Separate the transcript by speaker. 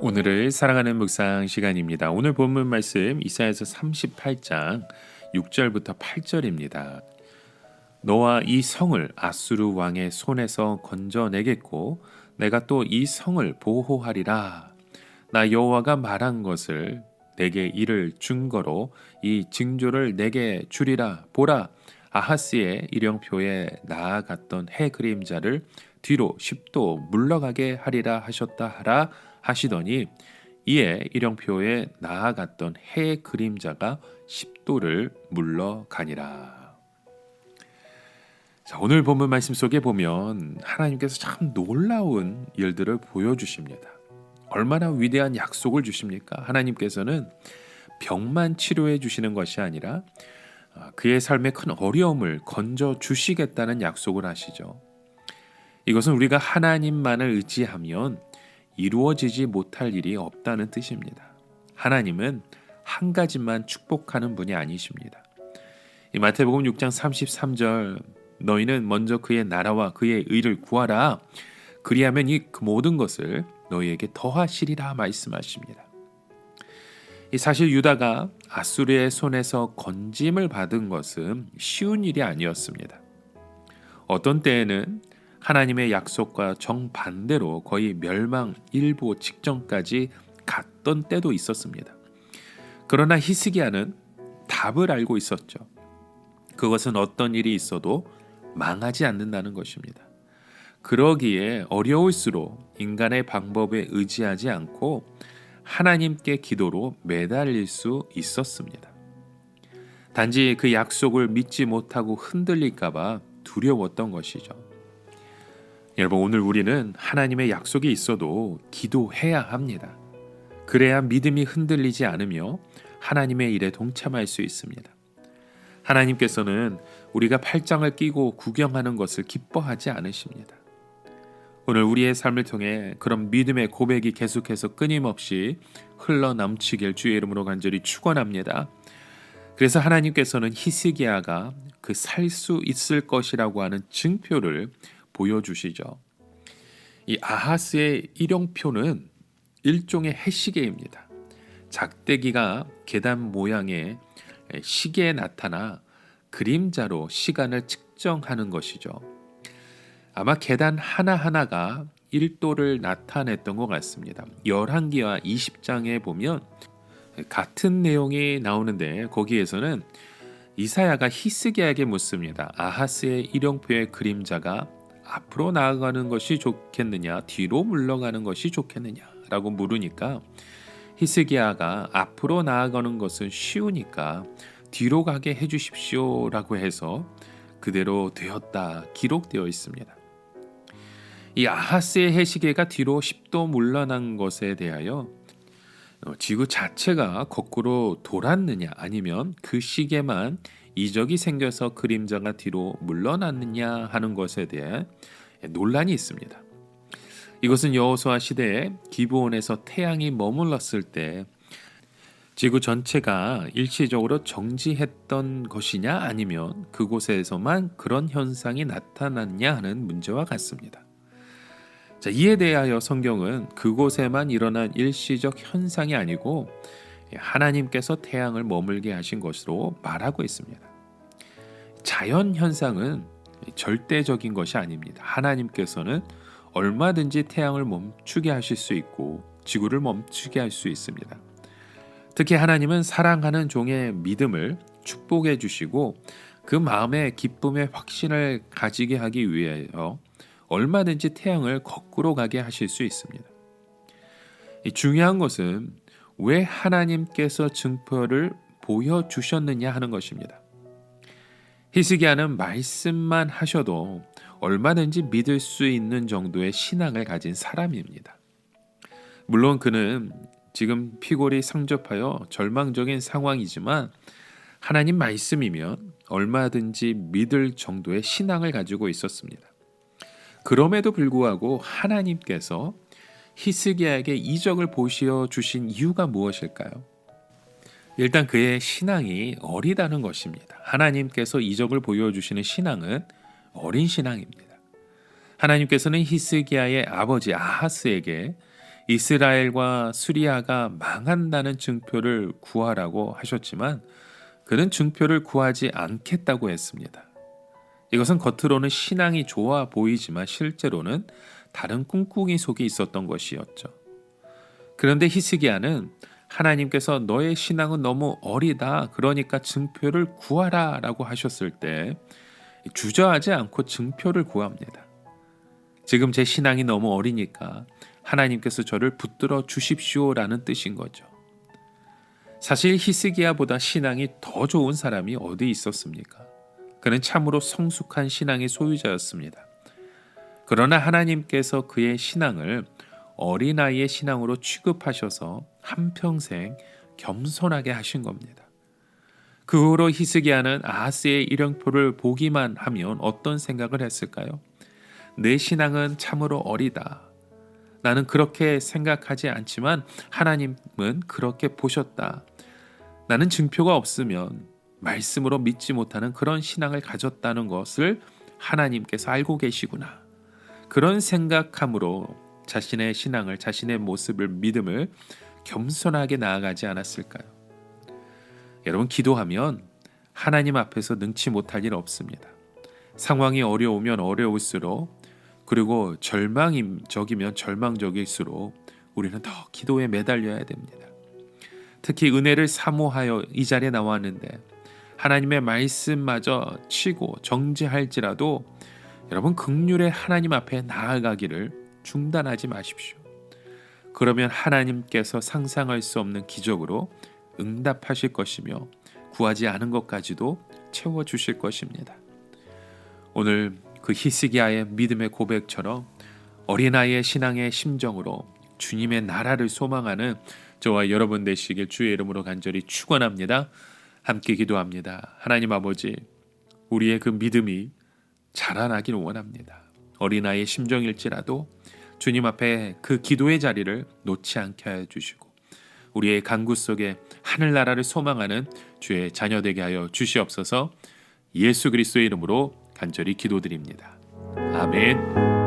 Speaker 1: 오늘을 사랑하는 묵상 시간입니다. 오늘 본문 말씀 이사야서 38장 6절부터 8절입니다. 너와 이 성을 아수르 왕의 손에서 건져내겠고 내가 또 이 성을 보호하리라. 나 여호와가 말한 것을 내게 이를 증거로 이 징조를 내게 주리라. 보라, 아하스의 일령표에 나아갔던 해 그림자를 뒤로 10도 물러가게 하리라 하셨다 하라 하시더니 이에 일령표에 나아갔던 해 그림자가 10도를 물러가니라. 자, 오늘 본문 말씀 속에 보면 하나님께서 참 놀라운 일들을 보여주십니다. 얼마나 위대한 약속을 주십니까? 하나님께서는 병만 치료해 주시는 것이 아니라 그의 삶에 큰 어려움을 건져 주시겠다는 약속을 하시죠. 이것은 우리가 하나님만을 의지하면 이루어지지 못할 일이 없다는 뜻입니다. 하나님은 한 가지만 축복하는 분이 아니십니다. 이 마태복음 6장 33절 너희는 먼저 그의 나라와 그의 의를 구하라. 그리하면 이 모든 것을 너희에게 더하시리라 말씀하십니다. 이 사실 유다가 아수르의 손에서 건짐을 받은 것은 쉬운 일이 아니었습니다. 어떤 때에는 하나님의 약속과 정반대로 거의 멸망 일보 직전까지 갔던 때도 있었습니다. 그러나 히스기야는 답을 알고 있었죠. 그것은 어떤 일이 있어도 망하지 않는다는 것입니다. 그러기에 어려울수록 인간의 방법에 의지하지 않고 하나님께 기도로 매달릴 수 있었습니다. 단지 그 약속을 믿지 못하고 흔들릴까 봐 두려웠던 것이죠. 여러분, 오늘 우리는 하나님의 약속이 있어도 기도해야 합니다. 그래야 믿음이 흔들리지 않으며 하나님의 일에 동참할 수 있습니다. 하나님께서는 우리가 팔짱을 끼고 구경하는 것을 기뻐하지 않으십니다. 오늘 우리의 삶을 통해 그런 믿음의 고백이 계속해서 끊임없이 흘러넘치길 주의 이름으로 간절히 축원합니다. 그래서 하나님께서는 히스기야가 그 살 수 있을 것이라고 하는 증표를 보여주시죠. 이 아하스의 일령표는 일종의 해시계입니다. 작대기가 계단 모양의 시계에 나타나 그림자로 시간을 측정하는 것이죠. 아마 계단 하나하나가 1도를 나타냈던 것 같습니다. 열왕기와 20장에 보면 같은 내용이 나오는데 거기에서는 이사야가 히스기야에게 묻습니다. 아하스의 일령표의 그림자가 앞으로 나아가는 것이 좋겠느냐 뒤로 물러가는 것이 좋겠느냐 라고 물으니까 히스기야가 앞으로 나아가는 것은 쉬우니까 뒤로 가게 해주십시오 라고 해서 그대로 되었다 기록되어 있습니다. 이 아하스의 해시계가 뒤로 10도 물러난 것에 대하여 지구 자체가 거꾸로 돌았느냐 아니면 그 시계만 이적이 생겨서 그림자가 뒤로 물러났느냐 하는 것에 대해 논란이 있습니다. 이것은 여호수아 시대에 기브온에서 태양이 머물렀을 때 지구 전체가 일시적으로 정지했던 것이냐 아니면 그곳에서만 그런 현상이 나타났냐 하는 문제와 같습니다. 자, 이에 대하여 성경은 그곳에만 일어난 일시적 현상이 아니고 하나님께서 태양을 머물게 하신 것으로 말하고 있습니다. 자연 현상은 절대적인 것이 아닙니다. 하나님께서는 얼마든지 태양을 멈추게 하실 수 있고 지구를 멈추게 할 수 있습니다. 특히 하나님은 사랑하는 종의 믿음을 축복해 주시고 그 마음에 기쁨의 확신을 가지게 하기 위하여 얼마든지 태양을 거꾸로 가게 하실 수 있습니다. 중요한 것은 왜 하나님께서 증표를 보여주셨느냐 하는 것입니다. 히스기야는 말씀만 하셔도 얼마든지 믿을 수 있는 정도의 신앙을 가진 사람입니다. 물론 그는 지금 피골이 상접하여 절망적인 상황이지만 하나님 말씀이면 얼마든지 믿을 정도의 신앙을 가지고 있었습니다. 그럼에도 불구하고 하나님께서 히스기야에게 이적을 보여주신 이유가 무엇일까요? 일단 그의 신앙이 어리다는 것입니다. 하나님께서 이적을 보여주시는 신앙은 어린 신앙입니다. 하나님께서는 히스기야의 아버지 아하스에게 이스라엘과 수리아가 망한다는 증표를 구하라고 하셨지만 그는 증표를 구하지 않겠다고 했습니다. 이것은 겉으로는 신앙이 좋아 보이지만 실제로는 다른 꿍꿍이 속에 있었던 것이었죠. 그런데 히스기야는 하나님께서 너의 신앙은 너무 어리다, 그러니까 증표를 구하라 라고 하셨을 때 주저하지 않고 증표를 구합니다. 지금 제 신앙이 너무 어리니까 하나님께서 저를 붙들어 주십시오라는 뜻인 거죠. 사실 히스기야보다 신앙이 더 좋은 사람이 어디 있었습니까? 그는 참으로 성숙한 신앙의 소유자였습니다. 그러나 하나님께서 그의 신앙을 어린아이의 신앙으로 취급하셔서 한평생 겸손하게 하신 겁니다. 그 후로 히스기야는 아하스의 일령표를 보기만 하면 어떤 생각을 했을까요? 내 신앙은 참으로 어리다. 나는 그렇게 생각하지 않지만 하나님은 그렇게 보셨다. 나는 증표가 없으면 말씀으로 믿지 못하는 그런 신앙을 가졌다는 것을 하나님께서 알고 계시구나. 그런 생각함으로 자신의 신앙을, 자신의 모습을, 믿음을 겸손하게 나아가지 않았을까요? 여러분, 기도하면 하나님 앞에서 능치 못할 일 없습니다. 상황이 어려우면 어려울수록, 그리고 절망적이면 절망적일수록 우리는 더 기도에 매달려야 됩니다. 특히 은혜를 사모하여 이 자리에 나왔는데 하나님의 말씀마저 치고 정죄할지라도 여러분, 긍휼의 하나님 앞에 나아가기를 중단하지 마십시오. 그러면 하나님께서 상상할 수 없는 기적으로 응답하실 것이며 구하지 않은 것까지도 채워주실 것입니다. 오늘 그 히스기야의 믿음의 고백처럼 어린아이의 신앙의 심정으로 주님의 나라를 소망하는 저와 여러분 되시길 주의 이름으로 간절히 축원합니다. 함께 기도합니다. 하나님 아버지, 우리의 그 믿음이 자라나길 원합니다. 어린아이의 심정일지라도 주님 앞에 그 기도의 자리를 놓지 않게 해주시고 우리의 간구 속에 하늘나라를 소망하는 주의 자녀 되게 하여 주시옵소서. 예수 그리스도의 이름으로 간절히 기도드립니다. 아멘.